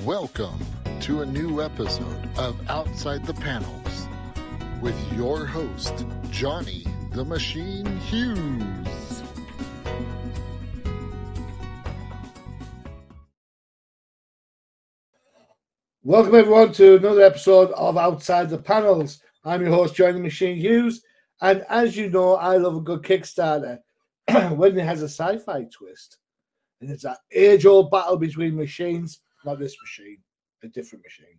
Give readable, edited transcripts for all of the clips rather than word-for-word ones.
Welcome to a new episode of Outside the Panels with your host, Johnny the Machine Hughes. Welcome everyone to another episode of Outside the Panels. I'm your host, Johnny the Machine Hughes, and as you know, I love a good Kickstarter when it has a sci-fi twist. And it's that age-old battle between machines, not this machine, a different machine,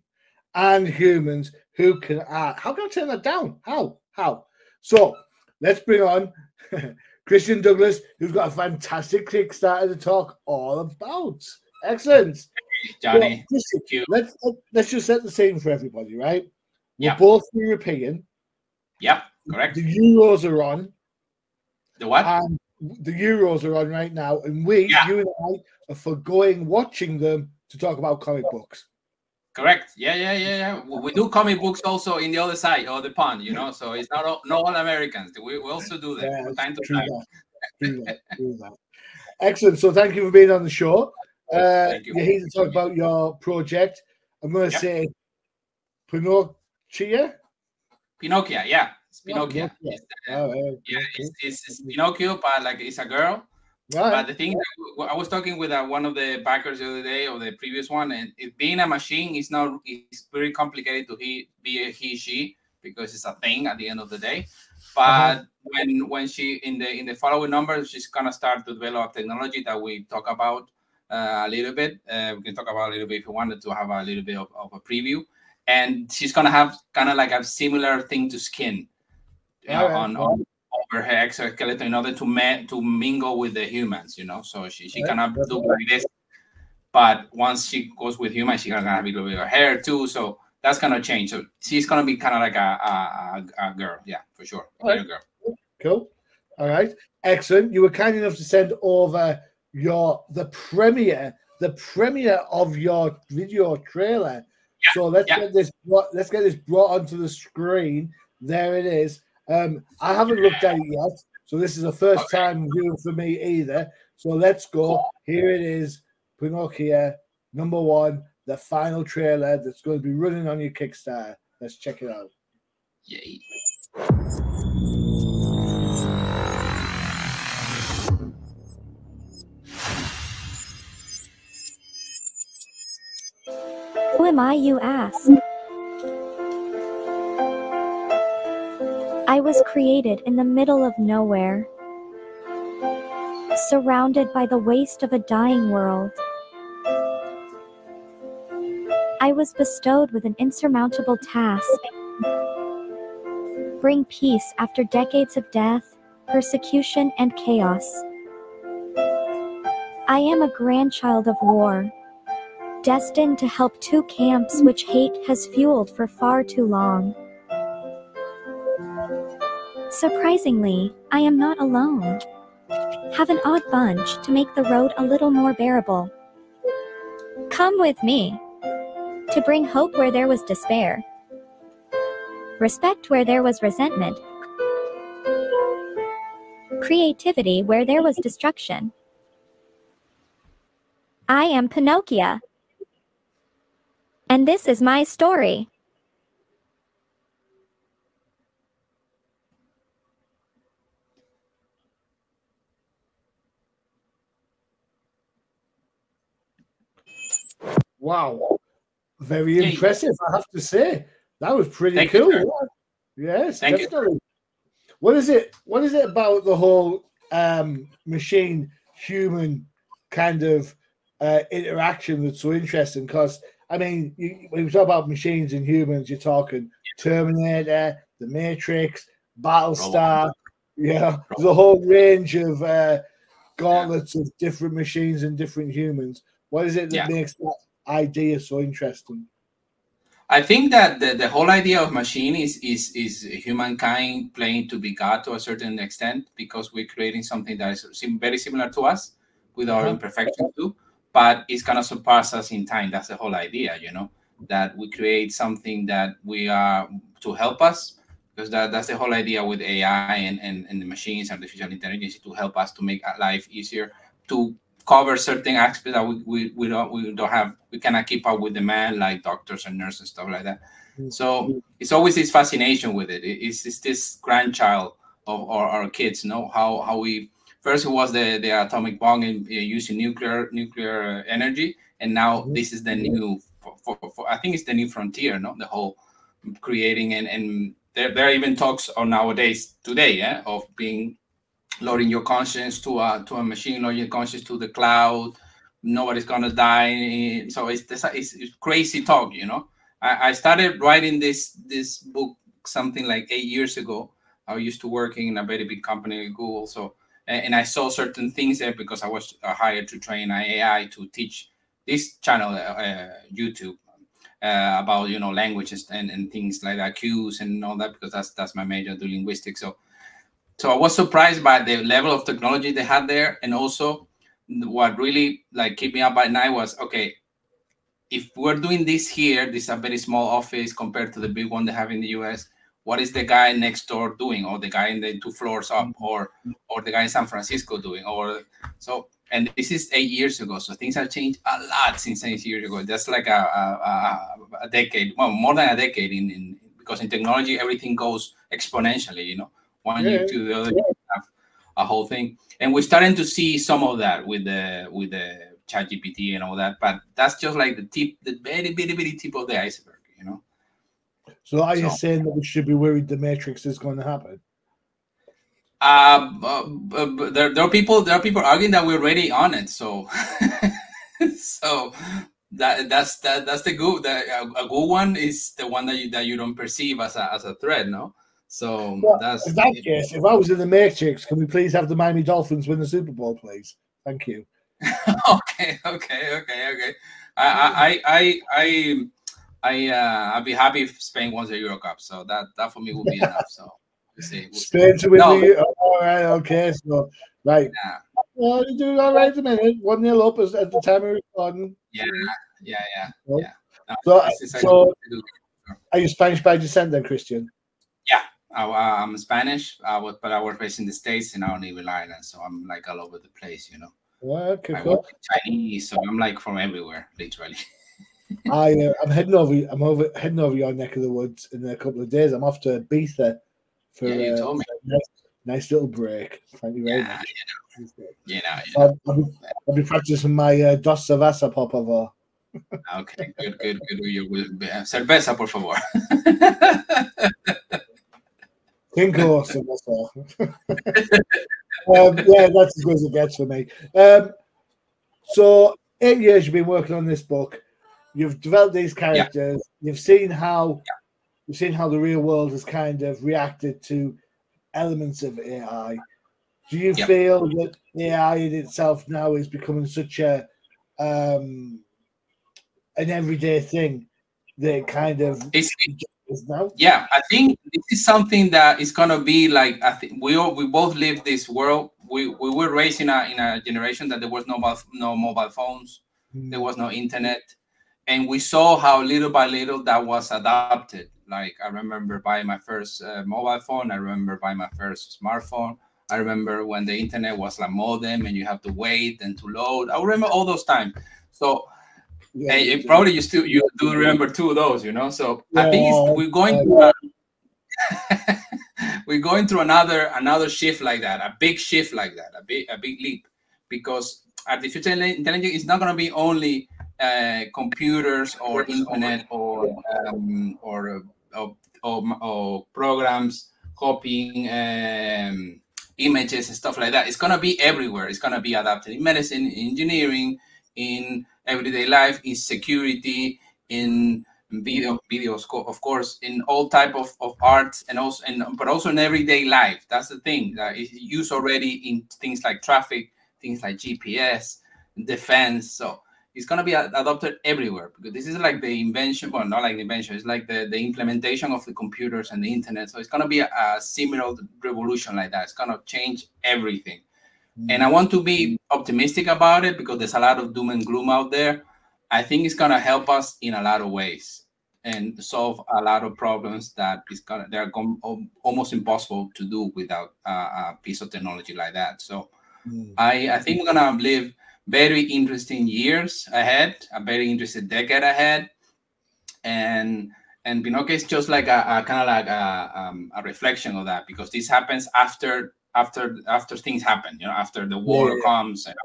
and humans who can act. How can I turn that down? How? So let's bring on Christian Douglas, who's got a fantastic Kickstarter to talk all about. Excellent. Johnny, so, Christian, let's just set the scene for everybody, right? We're Yep. both European. Yep, correct. The Euros are on. The what? And the Euros are on right now, and you and I are forgoing watching them to talk about comic books. Correct. Yeah. We do comic books also in the other side of the pond, you know. So it's not all Americans. We also do that from time to time. Do that. Excellent. So thank you for being on the show. Thank you. You're here to talk about your project. I'm going to say Pinocchio. Yeah. It's Pinocchio. It's Pinocchio, but like it's a girl. Right. But the thing, I was talking with one of the backers the other day, or the previous one, and it being a machine is not. It's very complicated to be a he/she because it's a thing at the end of the day. But when she in the following numbers, she's gonna start to develop technology that we talk about a little bit. We can talk about a little bit if you wanted to have a little bit of a preview. And she's gonna have kind of like a similar thing to skin on over her exoskeleton in order to mingle with the humans, you know. So she cannot do like this. But once she goes with humans, she's gonna have a little bit of hair too. So that's gonna change. So she's gonna be kind of like a girl, yeah, for sure. A little girl. Cool. All right. Excellent. You were kind enough to send over the premiere of your video trailer. Yeah, so let's get this brought onto the screen. There it is. I haven't looked at it yet, so this is the first time viewing for me either. So let's go. Here it is, Pinocchio #1, the final trailer that's going to be running on your Kickstarter. Let's check it out. Yay. Who am I, you ask? I was created in the middle of nowhere, surrounded by the waste of a dying world. I was bestowed with an insurmountable task: bring peace after decades of death, persecution, and chaos. I am a grandchild of war, destined to help two camps which hate has fueled for far too long. Surprisingly, I am not alone. Have an odd bunch to make the road a little more bearable. Come with me to bring hope where there was despair, respect where there was resentment, creativity where there was destruction. I am Pinocchio, and this is my story. Wow, very impressive, I have to say. That was pretty cool. Yes, Thank definitely. you. What is it about the whole machine human kind of interaction that's so interesting? Because I mean, when you talk about machines and humans, you're talking Terminator, The Matrix, Battlestar. Yeah, there's a whole range of gauntlets of different machines and different humans. What is it that makes that idea so interesting? I think that the whole idea of machine is humankind playing to be God to a certain extent, because we're creating something that is very similar to us with our imperfections too, but it's gonna surpass us in time. That's the whole idea, you know, that we create something that we are to help us, because that's the whole idea with AI and the machines, artificial intelligence, to help us to make life easier, to cover certain aspects that we cannot keep up with the man, like doctors and nurses and stuff like that. So it's always this fascination with it. It's this grandchild of our kids, how we first it was the atomic bomb and using nuclear energy, and now this is the new for I think it's the new frontier, the whole creating and there are even talks on nowadays today, of being loading your conscience to a machine, loading your conscience to the cloud. Nobody's gonna die. So it's crazy talk, I started writing this book something like 8 years ago. I used to working in a very big company, Google. So, and I saw certain things there because I was hired to train AI to teach this channel, YouTube, about languages and things like that, Hughes and all that, because that's my major, do linguistics. So I was surprised by the level of technology they had there, and also what really kept me up at night was, okay, if we're doing this here, this is a very small office compared to the big one they have in the US. What is the guy next door doing, or the guy in the 2 floors up, or the guy in San Francisco doing, and this is 8 years ago, so things have changed a lot since 8 years ago. That's like a decade, well, more than a decade because in technology everything goes exponentially. One year to the other, you have a whole thing, and we're starting to see some of that with the ChatGPT and all that. But that's just like the very, very, very tip of the iceberg, So are you saying that we should be worried the Matrix is going to happen? There are people arguing that we're already on it. So, so that's the good. A good one is the one that you don't perceive as a threat, no. So that's in that case. If I was in the Matrix, can we please have the Miami Dolphins win the Super Bowl, please? Thank you. Okay. I'd be happy if Spain wins the Euro Cup. So that for me will be enough. So we'll see. Spain to win the all right, okay. So right. Yeah. Well, you're doing all right at the minute. 1-0 up at the time of recording. Yeah. So are you Spanish by descent then, Christian? Yeah. I'm Spanish, but I was raised in the States and I don't live in Ireland, so I'm all over the place, Okay, I cool. work Chinese, so I'm from everywhere, literally. I'm heading over your neck of the woods in a couple of days. I'm off to Ibiza for you told me. Nice little break. Thank you very much. I'll be practicing my Dos Cerveza, por favor. Okay, good. Cerveza, por favor. Cinco cerveza. Yeah, that's as good as it gets for me. So 8 years you've been working on this book. You've developed these characters. Yeah. You've seen how the real world has kind of reacted to elements of AI. Do you feel that AI in itself now is becoming such an everyday thing that it kind of is now? Yeah, I think this is something that is gonna be like, I think we both live this world. We were raised in a generation that there was no mobile phones, there was no internet, and we saw how little by little that was adopted. Like I remember buying my first mobile phone. I remember buying my first smartphone. I remember when the internet was like modem and you have to wait and to load. I remember all those times. So probably you do remember 2 of those, So I think we're going through another shift like that, a big shift like that, a big leap, because artificial intelligence is not going to be only computers or internet or programs copying images and stuff like that. It's going to be everywhere. It's going to be adapted in medicine, in engineering, in everyday life, in security, in videos, of course, in all type of art, and also but also in everyday life. That's the thing that is used already in things like traffic, things like GPS, defense. So it's going to be adopted everywhere, because this is like the invention, well, not like the invention, it's like the implementation of the computers and the internet. So it's going to be a similar revolution like that. It's going to change everything. And I want to be optimistic about it, because there's a lot of doom and gloom out there. I think it's going to help us in a lot of ways and solve a lot of problems that they're almost impossible to do without a piece of technology like that. So I think we're going to live very interesting years ahead, a very interesting decade ahead, and Pinocchio is just like a kind of like a reflection of that, because this happens after things happen, you know, after the war comes and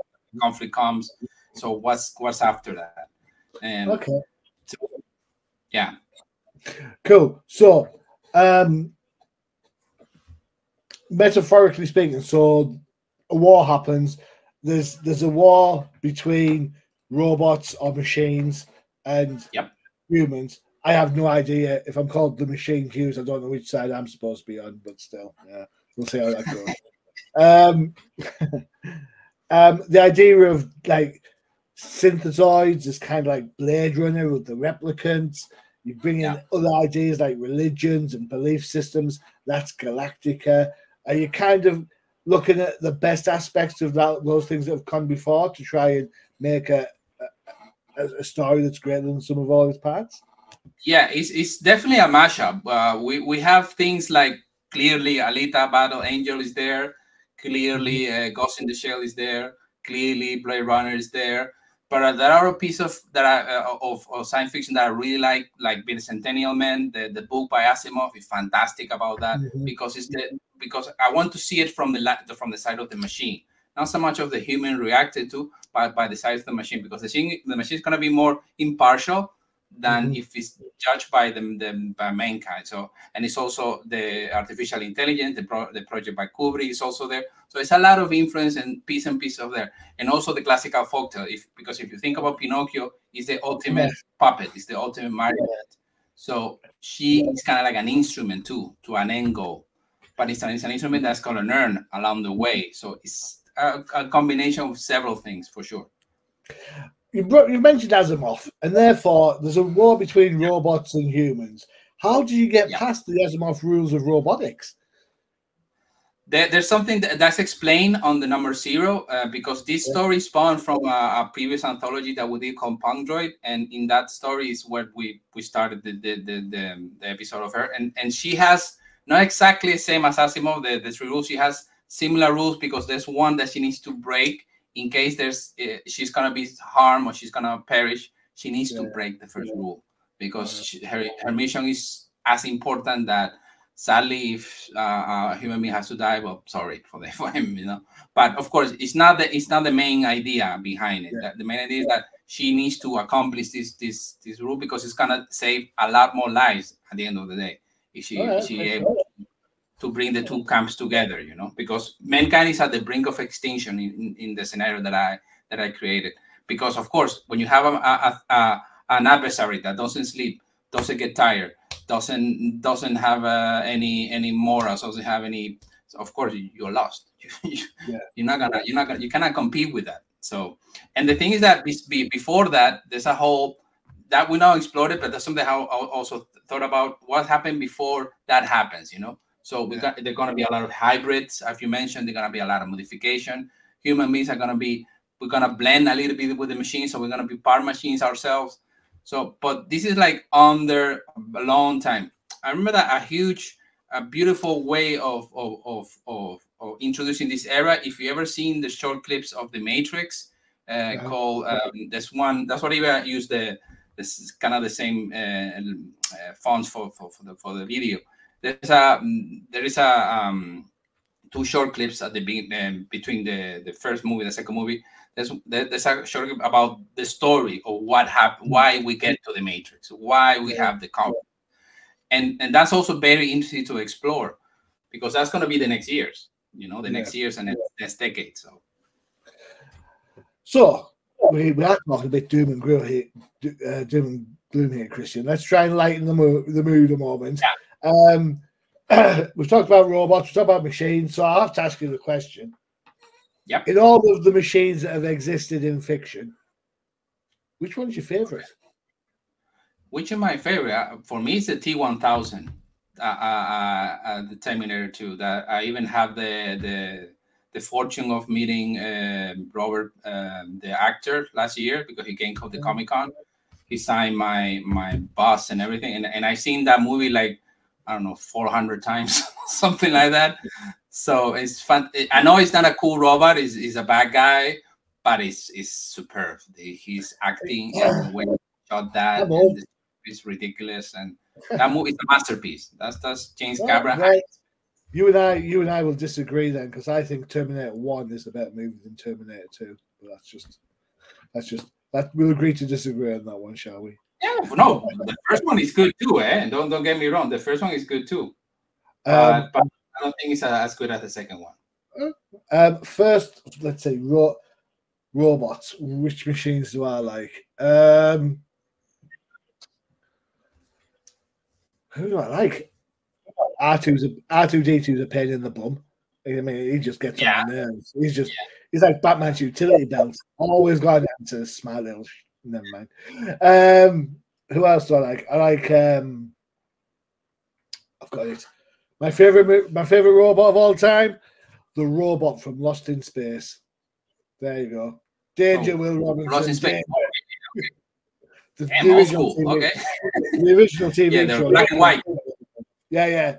conflict comes. So what's after that? And okay, so, yeah, cool. So, metaphorically speaking, so a war happens. There's a war between robots or machines and humans. I have no idea if I'm called the Machine Hughes. I don't know which side I'm supposed to be on, but still, yeah, we'll see how that goes. The idea of like synthesoids is kind of like Blade Runner with the replicants. You bring in other ideas like religions and belief systems. That's Galactica. Are you kind of looking at the best aspects of those things that have come before to try and make a story that's greater than some of all its parts? Yeah, it's definitely a mashup. We have things like clearly Alita Battle Angel is there, clearly Ghost in the Shell is there, clearly Blade Runner is there. But there are a piece of science fiction that I really like Bicentennial Man. The book by Asimov is fantastic about that, because because I want to see it from the side of the machine, not so much of the human reacted to, but by the side of the machine, because the machine is going to be more impartial than if it's judged by by mankind. So, and it's also the artificial intelligence, the project by Kubrick is also there. So it's a lot of influence and piece of there, and also the classical folktale. Because if you think about Pinocchio, is the ultimate puppet, is the ultimate marionette. So she is kind of like an instrument to an end goal, but it's an instrument that's going to learn along the way. So it's a combination of several things for sure. You've mentioned Asimov, and therefore there's a war between robots and humans. How do you get past the Asimov rules of robotics? There's something that's explained on the number 0, because this story spawned from a previous anthology that we did called Punk Droid, and in that story is where we started the episode of her, and she has not exactly the same as Asimov, the 3 rules. She has similar rules, because there's one that she needs to break in case she's gonna be harmed or she's gonna perish. She needs to break the first rule, because her mission is as important that, sadly, if a human being has to die, well, sorry for him, you know. But of course, it's not the main idea behind it. The main idea is that she needs to accomplish this rule, because it's gonna save a lot more lives at the end of the day if she able to bring the two camps together, you know, because mankind is at the brink of extinction in the scenario that I created. Because of course, when you have an adversary that doesn't sleep, doesn't get tired, doesn't have any morals, doesn't have any, of course you're lost. You cannot compete with that. So, and the thing is that before that, there's a whole that we now explored it, but that's something how I also thought about what happened before that happens, you know. So there are going to be a lot of hybrids, as you mentioned. There's going to be a lot of modification. Human beings we're going to blend a little bit with the machines, so we're going to be part machines ourselves. So, but this is like under a long time. I remember that a beautiful way of introducing this era. If you ever seen the short clips of The Matrix, called this one, that's what I use this is kind of the same fonts for the video. There is a 2 short clips at the beginning between the first movie and the second movie. There's a short clip about the story of what happened, why we get to the Matrix, why we have the conflict, and that's also very interesting to explore, because that's going to be the next years, you know, the next years and next decade. So we are talking a bit doom and gloom here, Christian. Let's try and lighten the mood a moment. We've talked about robots, we've talked about machines, so I have to ask you the question. In all of the machines that have existed in fiction, which one's your favorite? Which is my favorite? For me, it's the T-1000, the Terminator 2. That I even have the fortune of meeting Robert, the actor, last year, because he came to the Comic-Con. He signed my bus and everything, and I've seen that movie like, I don't know, 400 times, something like that. So it's fun. I know it's not a cool robot. He's a bad guy, but it's superb. He's acting and when he shot that, and it's ridiculous, and that movie is a masterpiece. That's James Cameron. Right. You and I will disagree then, because I think Terminator 1 is a better movie than Terminator 2. But that's just we'll agree to disagree on that one, shall we? Yeah, no, the first one is good too, eh? Don't get me wrong, the first one is good too. But I don't think it's as good as the second one. First, let's say robots. Which machines do I like? Who do I like? R2D2 is a pain in the bum. I mean, he just gets on my nerves. He's like Batman's utility belt. Always got down to smart little. Never mind. Who else do I like? I like. I've got it. My favorite robot of all time, the robot from Lost in Space. There you go. Danger, Will Robinson. Lost in Space. The original TV, okay. The original TV show. The black and white. Yeah.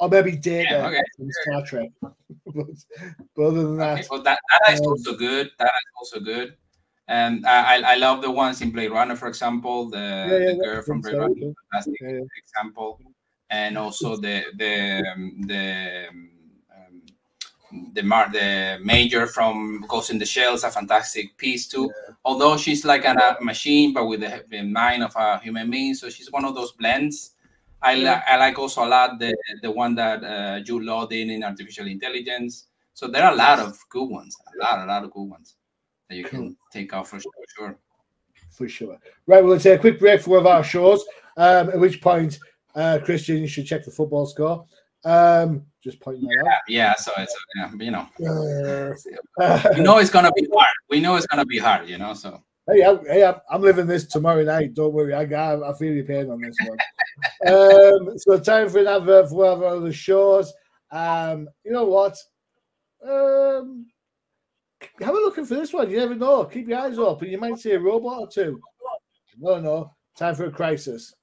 Or maybe Data from Star Trek. But other than that, well, that is also good. That is also good. And I love the ones in Blade Runner, for example, the girl from Blade Runner, fantastic example, and also the Major from Ghost in the Shell is a fantastic piece too. Yeah. Although she's like a machine, but with the mind of a human being, so she's one of those blends. I like also a lot the one that Jude Law did in artificial intelligence. So there are a lot of good ones, a lot of good ones that you can take out for sure. For sure. Right, we'll take a quick break for one of our shows. At which point, Christian, you should check the football score. Just pointing that out. Yeah. So it's you know, we know it's gonna be hard. We know it's gonna be hard. You know, so. Hey, I'm living this tomorrow night. Don't worry, I feel your pain on this one. So time for an advert for one of our other shows. You know what? Have a look for this one. You never know. Keep your eyes open. You might see a robot or two. No. Time for a crisis.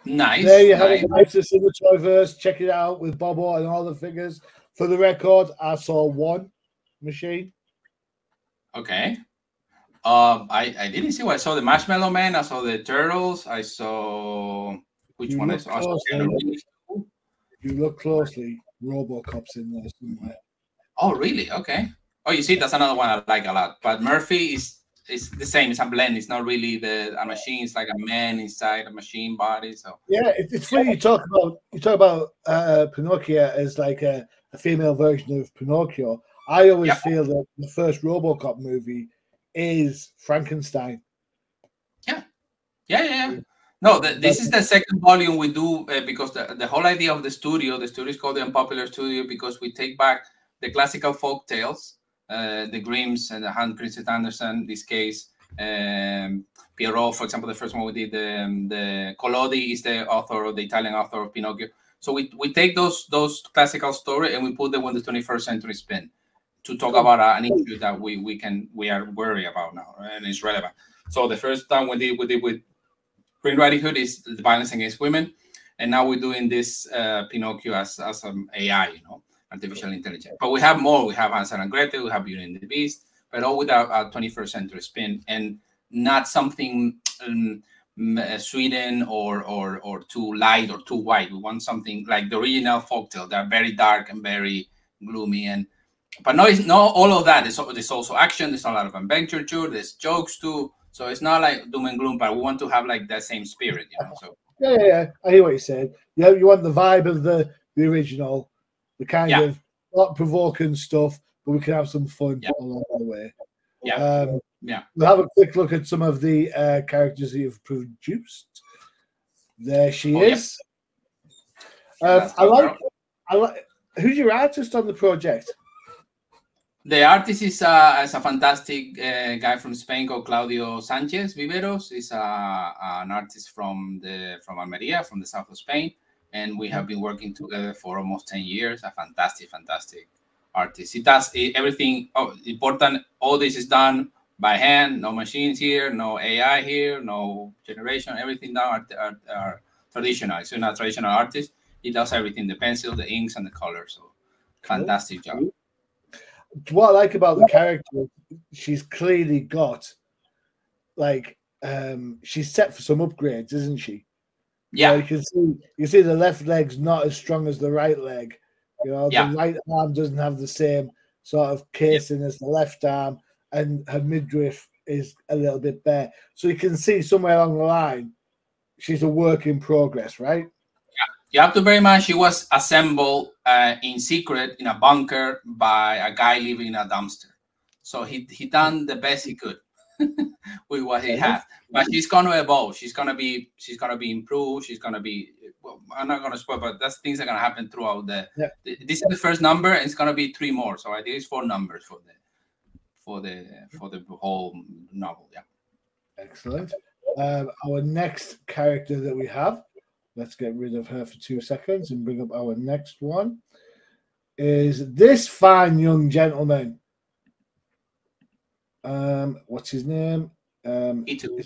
Nice. There you have it, guys. This is the Toyverse. Check it out with Bobo and all the figures. For the record, I saw one machine. Okay. I didn't see what I saw. The Marshmallow Man. I saw the Turtles. I saw which one I saw. If you look closely, RoboCop's in there somewhere. Oh, really? Okay. Oh, you see, that's another one I like a lot. But Murphy is the same. It's a blend. It's not really a machine. It's like a man inside a machine body. So yeah, it's funny you talk about Pinocchio as like a female version of Pinocchio. I always feel that the first RoboCop movie is Frankenstein. Yeah. No, this is the second volume we do because the whole idea of the studio is called the Unpopular Studio because we take back the classical folk tales. The Grimms and the Hans Christian Andersen, in this case, Pierrot, for example, the first one we did, the Collodi is the Italian author of Pinocchio. So we take those classical stories and we put them on the 21st century spin to talk about an issue that we are worried about now, right? And it's relevant. So the first time we did with Green Riding Hood is the violence against women, and now we're doing this Pinocchio as an AI, artificial intelligence. But we have more. We have Hansel and Gretel, we have Beauty and the Beast, but all with a 21st century spin and not something Sweden or too light or too white. We want something like the original folktale. They're very dark and very gloomy. But no, it's not all of that. There's also action. There's a lot of adventure too. There's jokes too. So it's not like doom and gloom, but we want to have like that same spirit, you know. So yeah. I hear what you said. Yeah, you want the vibe of the original, the kind of not provoking stuff, but we can have some fun along the way. We'll have a quick look at some of the characters that you've produced. There she is. I like. Who's your artist on the project? The artist is a fantastic guy from Spain called Claudio Sanchez Viveros. He's an artist from Almeria, from the south of Spain, and we have been working together for almost 10 years. A fantastic artist. He does everything. Important. All this is done by hand. No machines here. No AI here. No generation. Everything done are traditional. So not traditional artist. He does everything: the pencil, the inks, and the colors. So fantastic job. What I like about the character, she's clearly got like she's set for some upgrades, isn't she? Yeah, you can see the left leg's not as strong as the right leg. You know, the right arm doesn't have the same sort of casing as the left arm, and her midriff is a little bit bare. So you can see somewhere along the line, she's a work in progress, right? You have to bear in mind she was assembled in secret in a bunker by a guy living in a dumpster. So he done the best he could with what he had. But she's gonna evolve. She's gonna be improved. She's gonna be. Well, I'm not gonna spoil, but that's things are gonna happen throughout this is the first number, and it's gonna be 3 more. So I think it's 4 numbers for the whole novel. Yeah. Excellent. Our next character that we have. Let's get rid of her for 2 seconds and bring up our next one. Is this fine young gentleman? What's his name? E2.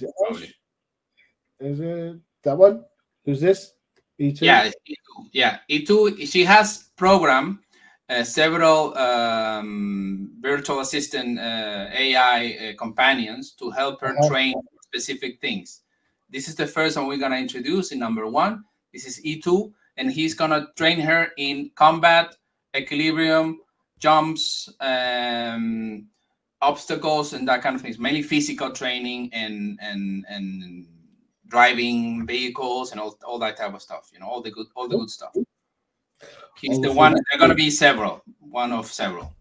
Is it that one? Who's this? E2? Yeah, E2. Yeah, E2. She has programmed several virtual assistant AI companions to help her train specific things. This is the first one we're going to introduce in number 1. This is E2, and he's going to train her in combat, equilibrium, jumps, obstacles, and that kind of things. Mainly physical training and driving vehicles and all that type of stuff. You know, all the good stuff. He's the one. There are going to be several. One of several.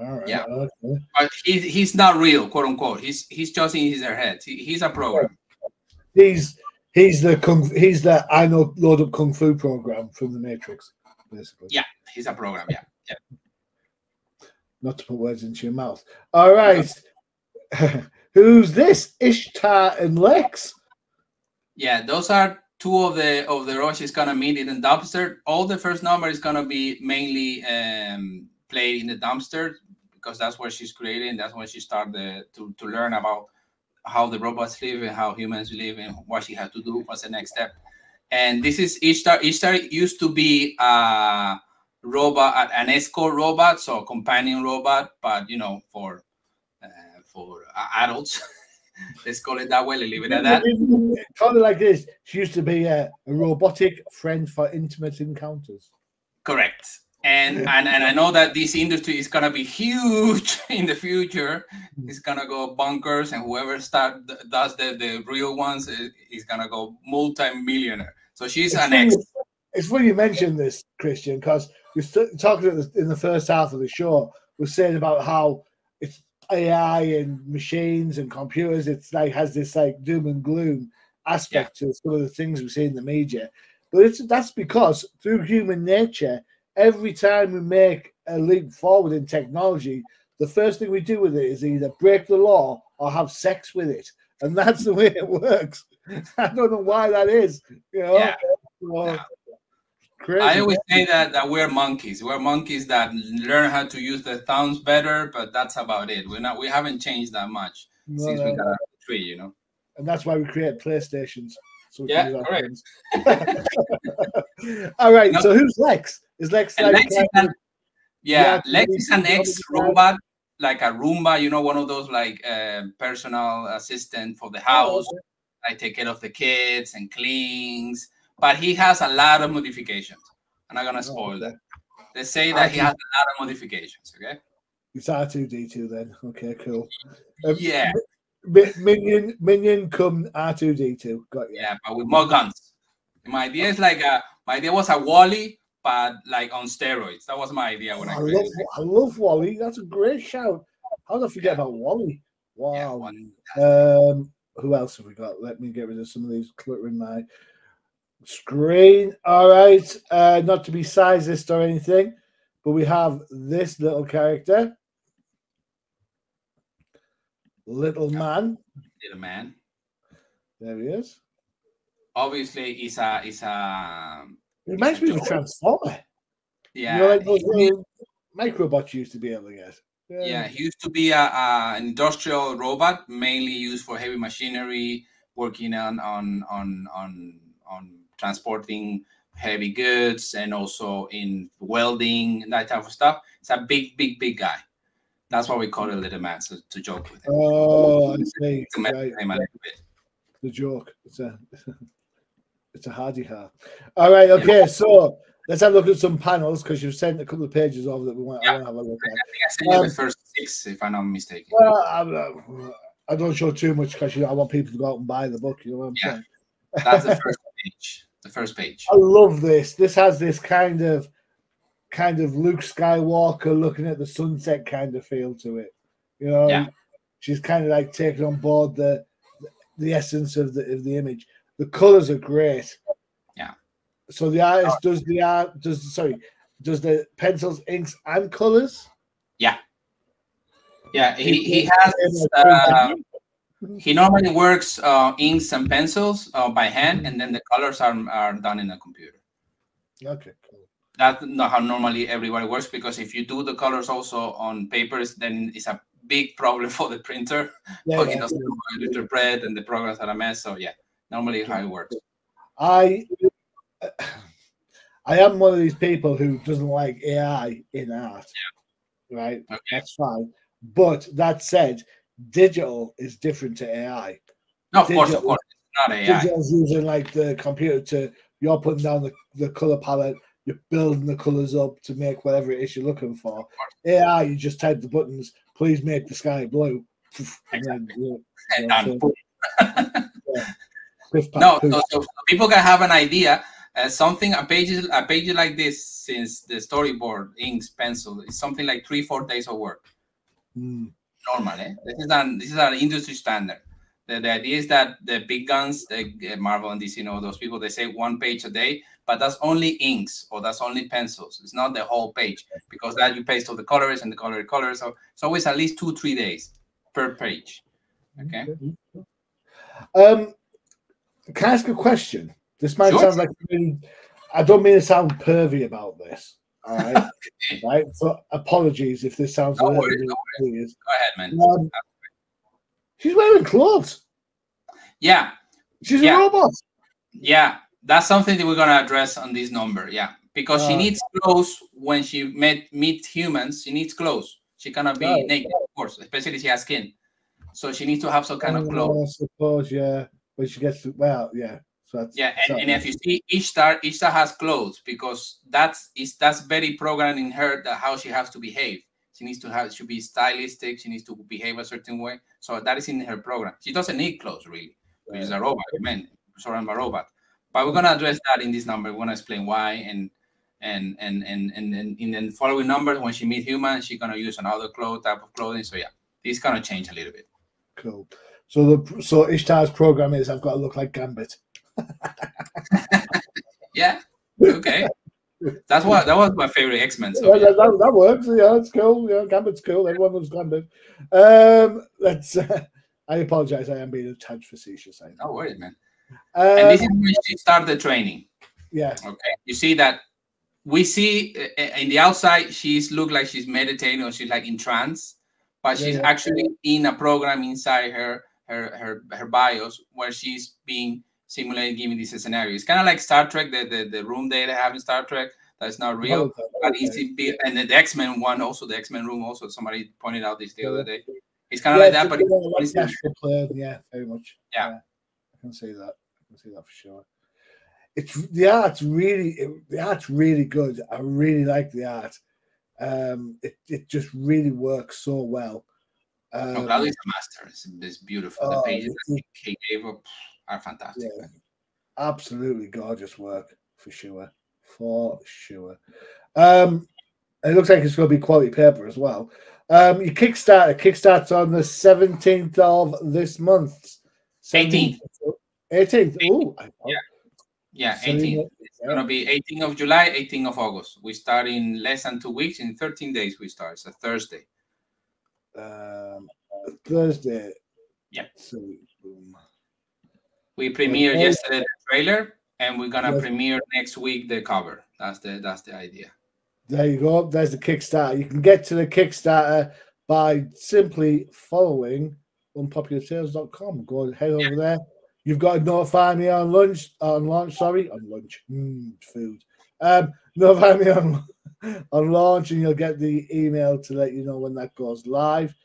All right. Yeah, okay. But he's not real, quote unquote. He's just in his head. He's a program. He's the I know load up kung fu program from the Matrix, basically. Yeah, he's a program. Yeah. Not to put words into your mouth. All right. Who's this? Ishtar and Lex. Yeah, those are 2 of the roles she's gonna meet in the dumpster. All the first number is gonna be mainly played in the dumpster because that's where she's creating. That's when she started to learn about how the robots live and how humans live and what she had to do. What's the next step? And this is Ishtar. Ishtar used to be a robot, an escort robot, so a companion robot, but you know, for adults. Let's call it that way. Let's leave it at that. Kind of like this. She used to be a robotic friend for intimate encounters. Correct. And I know that this industry is gonna be huge in the future. It's gonna go bonkers, and whoever does the real ones is gonna go multi-millionaire. So she's an ex. It's funny you mentioned this, Christian, because we're talking in the first half of the show. We're saying about how it's AI and machines and computers. It's like has this like doom and gloom aspect to some of the things we see in the media, but that's because through human nature. Every time we make a leap forward in technology, the first thing we do with it is either break the law or have sex with it. And that's the way it works. I don't know why that is. You know? Yeah. I always say that we're monkeys. We're monkeys that learn how to use their thumbs better, but that's about it. We haven't changed that much since we got out of the tree, you know. And that's why we create PlayStations. So correct. All right. So who's Lex? Is Lex like Lex is an ex-robot, like a Roomba, you know, one of those like personal assistant for the house. I take care of the kids and cleans, but he has a lot of modifications. I'm not gonna spoil that. They say that he has a lot of modifications. Okay. It's R2D2 then. Okay, cool. Yeah. Minion come R2D2. Got you. Yeah, but with more guns. My idea is like my idea was a Wally, but like on steroids. That was my idea when I created it. I love Wally. That's a great shout. How did I forget about Wally? Wow. Yeah, who else have we got? Let me get rid of some of these cluttering my screen. All right. Not to be sizist or anything, but we have this little character. Little man. Little man. There he is. Obviously, it's a. It reminds me of a Transformer. Yeah. You know, like those little microbots used to be able to get. Yeah, he used to be an industrial robot, mainly used for heavy machinery, working on transporting heavy goods and also in welding and that type of stuff. It's a big guy. That's why we call it Little Man, so to joke with him. Oh, I see. To mess with him a little bit. The joke. It's a hardy heart. All right, okay, yeah. So let's have a look at some panels because you've sent a couple of pages over that we want, I want to have a look at. I think I sent you the first 6, if I'm not mistaken. Well, I don't show too much because I want people to go out and buy the book. You know what I'm saying? That's the first page. The first page. I love this. This has this kind of Luke Skywalker looking at the sunset kind of feel to it. You know, she's kind of like taking on board the essence of the image. The colors are great. Yeah. So the artist does the pencils, inks, and colors. Yeah. Yeah. He has. He normally works inks and pencils by hand, and then the colors are done in a computer. Okay. Cool. That's not how normally everybody works, because if you do the colors also on papers, then it's a big problem for the printer. Yeah, he doesn't know how to interpret, and the programs are a mess. So yeah, normally how it works. I am one of these people who doesn't like AI in art. Yeah. Right? Okay. That's fine. But that said, digital is different to AI. No, of course. It's not AI. Digital's using like the computer you're putting down the color palette, you're building the colors up to make whatever it is you're looking for. AI, you just type the buttons, please make the sky blue. Exactly. So people can have an idea. A page like this, since the storyboard, inks, pencil, is something like 3-4 days of work. Normal, eh? This is an industry standard. The idea is that the big guns, Marvel and DC, those people, they say 1 page a day, but that's only inks or that's only pencils. It's not the whole page, because that you paste all the colors and the colors. So it's always at least 2-3 days per page. Okay. Can I ask a question? This might sound like I don't mean to sound pervy about this. All right. Right. So apologies if this sounds weird. Go ahead, man. She's wearing clothes. Yeah. She's a robot. Yeah. That's something that we're going to address on this number. Yeah. Because she needs clothes when she meet humans. She needs clothes. She cannot be naked, of course, especially if she has skin. So she needs to have some kind of clothes. I suppose, yeah. When she gets to, yeah. So that's, and if you see each star has clothes, because that's very programmed in her, that how she has to behave. She needs to be stylistic. She needs to behave a certain way. So that is in her program. She doesn't need clothes really. She's a robot, man, surrounded by a robot. But we're gonna address that in this number. We're gonna explain why, and in the following numbers, when she meets humans, she's gonna use another type of clothing. So yeah, this gonna change a little bit. Cool. So Ishtar's program is I've got to look like Gambit. Yeah. Okay. That was my favorite X-Men. So that works. Yeah, it's cool. Yeah, Gambit's cool. Everyone loves Gambit. I apologize. I am being a tad facetious. No worries, man. And this is when she started the training. Yeah. Okay. You see that we see in the outside, she's look like she's meditating or she's like in trance, but she's actually in a program inside her BIOS where she's being simulated, giving this scenario. It's kind of like Star Trek, the room they have in Star Trek. That's not real. But and the X-Men one, also the X-Men room, also somebody pointed out this the other day. It's kind of like that, but yeah, very much. Yeah. I can see that. For sure. The art's really good. I really like the art. It just really works so well. Claudio's a master. It's beautiful. The pages that he gave up are fantastic. Yeah, absolutely gorgeous work for sure. For sure. It looks like it's going to be quality paper as well. Your Kickstarts on the 17th of this month. 18th. 18th. Oh, yeah, 18th. It's going to be 18th of July, 18th of August. We start in less than 2 weeks. In 13 days, we start. It's a Thursday. Thursday. Yeah. So, boom. We premiered yesterday the trailer, and we're gonna premiere next week the cover. That's the idea. There you go. There's the Kickstarter. You can get to the Kickstarter by simply following unpopulartales.com. Go head over there. You've got to notify me on launch. Food. Notify me on launch, and you'll get the email to let you know when that goes live.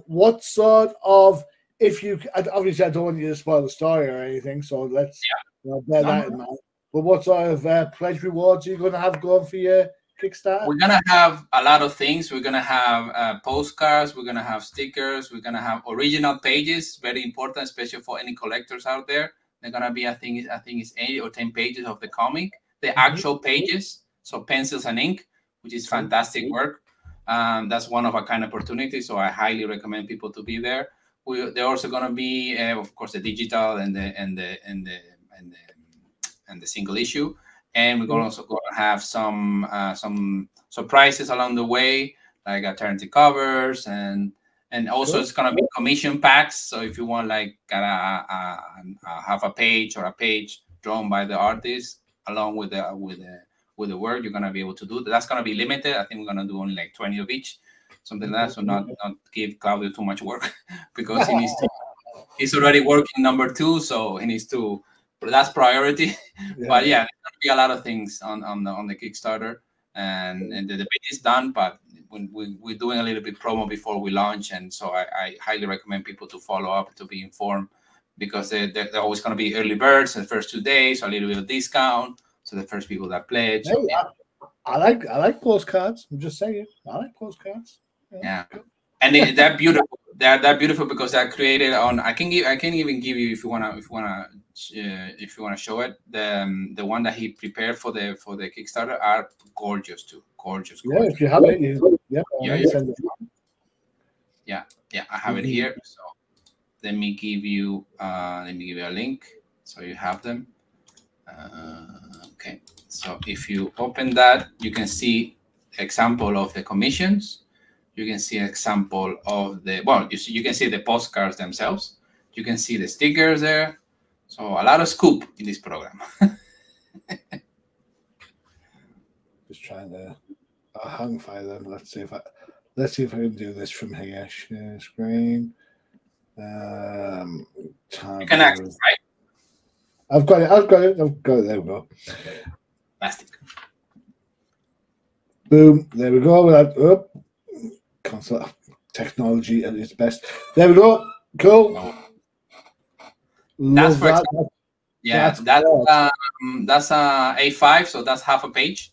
What sort of, if you, obviously I don't want you to spoil the story or anything, so let's bear that in mind. But what sort of pledge rewards are you going to have going for your Kickstarter? We're going to have a lot of things. We're going to have postcards. We're going to have stickers. We're going to have original pages, very important, especially for any collectors out there. They're going to be, I think it's 8 or 10 pages of the comic, the actual pages, so pencils and ink, which is fantastic work. That's one of a kind opportunities, so I highly recommend people to be there. They're also going to be, of course, the digital and the single issue, and we're also going to have some surprises along the way, like alternative covers, and also it's going to be commission packs. So if you want like a half a page or a page drawn by the artist along with the work, you're going to be able to do that. That's going to be limited. I think we're going to do only like 20 of each, something like that, so not give Claudio too much work because he's already working number 2, so he needs to. That's priority. But yeah, there's going to be a lot of things on the Kickstarter, and the page is done, but we're doing a little bit promo before we launch, and so I highly recommend people to follow up to be informed, because they're always going to be early birds the first 2 days, so a little bit of discount. So the first people that pledge. I like postcards. I'm just saying, I like postcards. Yeah. And they're beautiful. They're beautiful because they're created on. I can even give you if you wanna show it. The one that he prepared for the Kickstarter are gorgeous too. Gorgeous. Yeah, if you have it, I have it here. So let me give you a link so you have them. Okay, so if you open that, you can see example of the commissions. You can see an example of you can see the postcards themselves. You can see the stickers there. So a lot of scoop in this program. Just trying to hang fire them. Let's see if I can do this from here. Share screen. You can access, right? I've got it. There we go. Plastic. Boom. There we go. Console technology at its best. There we go. Cool. That's for example. Yeah, that's A5, so that's half a page.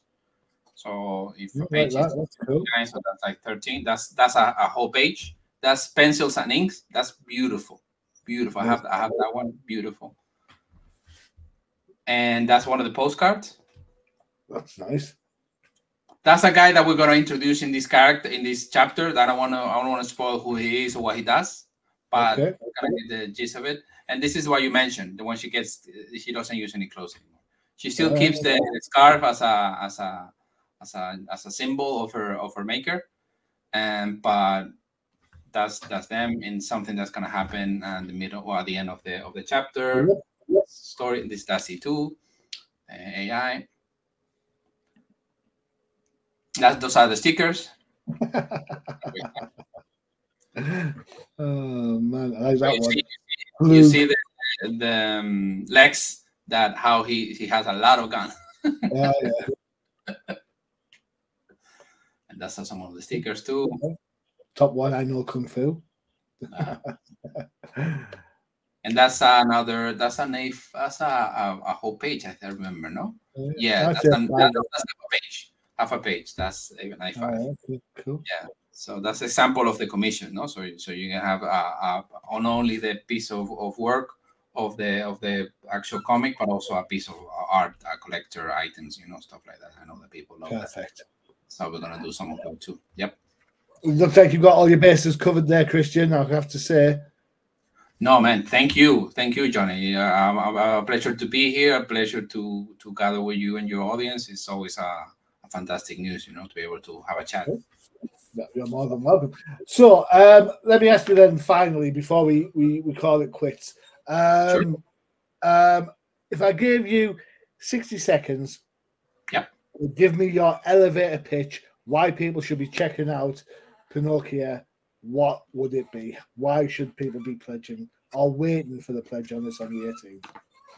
So if a page is cool. So that's like 13. That's a whole page. That's pencils and inks. That's beautiful. Beautiful. I have that one. Beautiful. And that's one of the postcards. That's nice. That's a guy that we're gonna introduce in this chapter. That I don't want to spoil who he is or what he does, but we're gonna get the gist of it. And this is what you mentioned. The one she doesn't use any clothes anymore. She still keeps the scarf as a symbol of her maker, but that's them in something that's gonna happen in the middle or at the end of the chapter. Story. That's C2 AI. Those are the stickers. Oh man, I like that one. You see the Lex, that how he has a lot of guns. Yeah. And that's some of the stickers too. Top one, I know Kung Fu. And that's a whole page. I remember, no? Yeah, that's a page. half a page. That's even A5. Oh, okay, cool. Yeah. So that's a sample of the commission, no? So you can have not only the piece of work of the actual comic, but also a piece of art, collector items, stuff like that. I know that people love Perfect. that. So we're gonna do some of them too. Yep. It looks like you've got all your bases covered there, Christian. I have to say. No, man. Thank you, Johnny. A pleasure to be here. A pleasure to gather with you and your audience. It's always a fantastic news, to be able to have a chat. You're more than welcome. So let me ask you then, finally, before we call it quits. Sure. If I gave you 60 seconds, yep, give me your elevator pitch, why people should be checking out Pinocchio, what would it be? Why should people be pledging or waiting for the pledge on this on the 18th?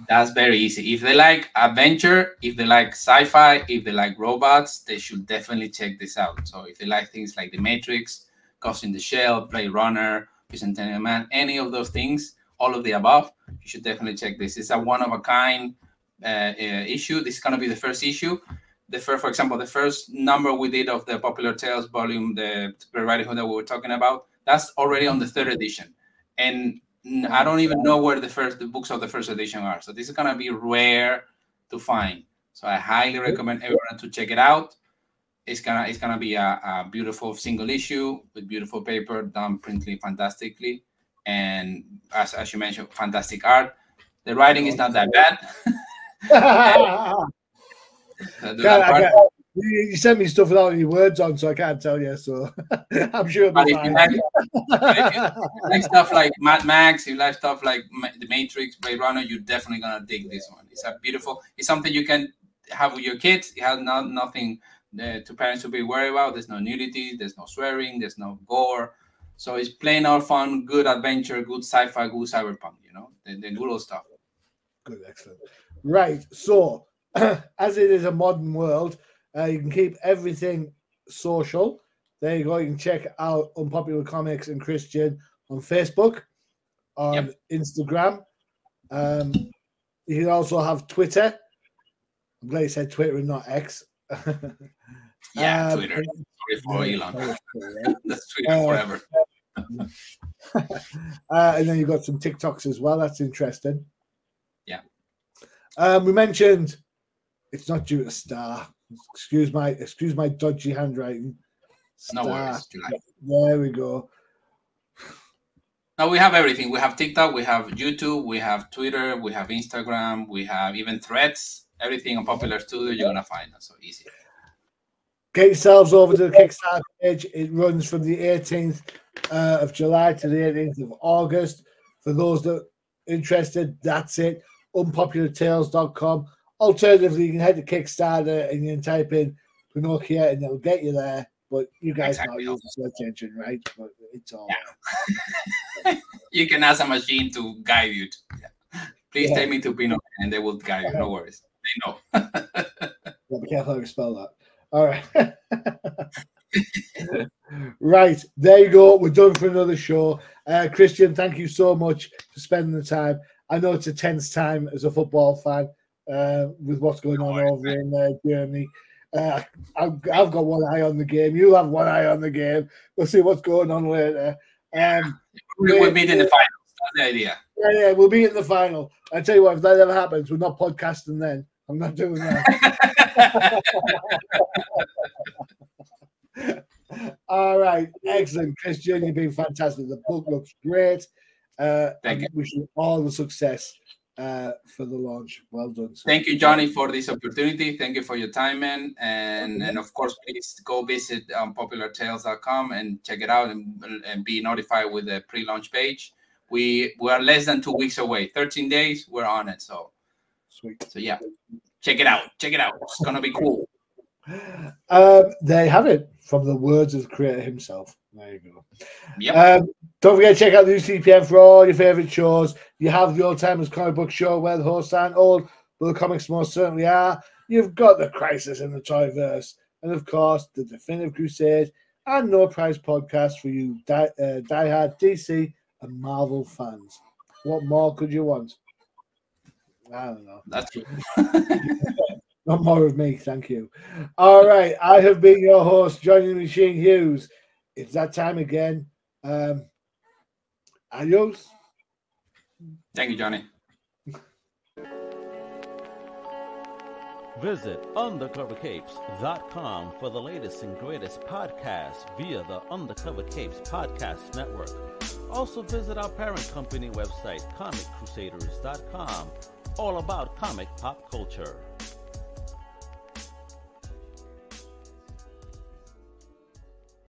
That's very easy. If they like adventure, if they like sci-fi, if they like robots, they should definitely check this out. So if they like things like The Matrix, Ghost in the Shell, Blade Runner, Bicentennial Man, any of those things, all of the above, you should definitely check this. It's a one-of-a-kind issue. This is going to be the first issue. For example, the first number we did of the Popular Tales volume, the Red Riding Hood that we were talking about, that's already on the 3rd edition. And I don't even know where the books of the first edition are. So this is going to be rare to find. So I highly recommend everyone to check it out. It's gonna be a beautiful single issue with beautiful paper done printing fantastically. And as you mentioned, fantastic art. The writing is not that bad. You sent me stuff without any words on, so I can't tell you. So I'm sure. But if you like stuff like Mad Max, you like stuff like The Matrix, Blade Runner, you're definitely gonna dig this one. It's something you can have with your kids. It has nothing to parents to be worried about. There's no nudity, there's no swearing, there's no gore. So it's plain old fun, good adventure, good sci-fi, good cyberpunk. The good old stuff. Good, excellent. Right. So as it is a modern world. You can keep everything social. There you go. You can check out Unpopular Comics and Christian on Facebook, on Instagram. You can also have Twitter. I'm glad you said Twitter and not X. Twitter. Sorry for Elon. That's Twitter forever. And then you've got some TikToks as well. That's interesting. Yeah. We mentioned it's not due to Star. Excuse my dodgy handwriting. No worries. There we go. Now we have everything. We have TikTok, we have YouTube, we have Twitter, we have Instagram, we have even Threads. Everything on Popular Studio, you're gonna find us. So easy. Get yourselves over to the Kickstarter page. It runs from the 18th of July to the 18th of August. For those that are interested, that's it. Unpopulartales.com. Alternatively, you can head to Kickstarter and you can type in Pinocchio and it'll get you there. But you guys know use the search engine, right? But it's all You can ask a machine to guide you. Please take me to Pinocchio and they will guide you. No worries. They know. Be careful how you spell that. All right. Right. There you go. We're done for another show. Christian, thank you so much for spending the time. I know it's a tense time as a football fan. With what's going on over in Germany. I've got one eye on the game. You'll have one eye on the game. We'll see what's going on later. We'll meet in the finals. That's the idea. Yeah, we'll be in the final. I tell you what, if that ever happens, we're not podcasting then. I'm not doing that. All right. Excellent, Christian. You've been fantastic. The book looks great. Thank you. Wish you all the success for the launch. Well done, sir. Thank you, Johnny, for this opportunity. Thank you for your time, man. And of course, please go visit populartales.com and check it out and be notified with the pre-launch page. We are less than 2 weeks away. 13 days, we're on it. So sweet. So yeah, check it out. Check it out. It's gonna be cool. There you have it, from the words of the creator himself. There you go. Yep. Don't forget to check out the UCPM for all your favorite shows. You have the Old Timers Comic Book Show, where the hosts aren't old, but the comics most certainly are. You've got the Crisis in the Toyverse, and of course the Definitive Crusade and No Prize podcast for you diehard DC and Marvel fans. What more could you want? I don't know. That's true. Not more of me, thank you. All right, I have been your host, Johnny the Machine Hughes. It's that time again. Adios. Thank you, Johnny. Visit undercovercapes.com for the latest and greatest podcasts via the Undercover Capes Podcast Network. Also visit our parent company website, comiccrusaders.shop, all about comic pop culture.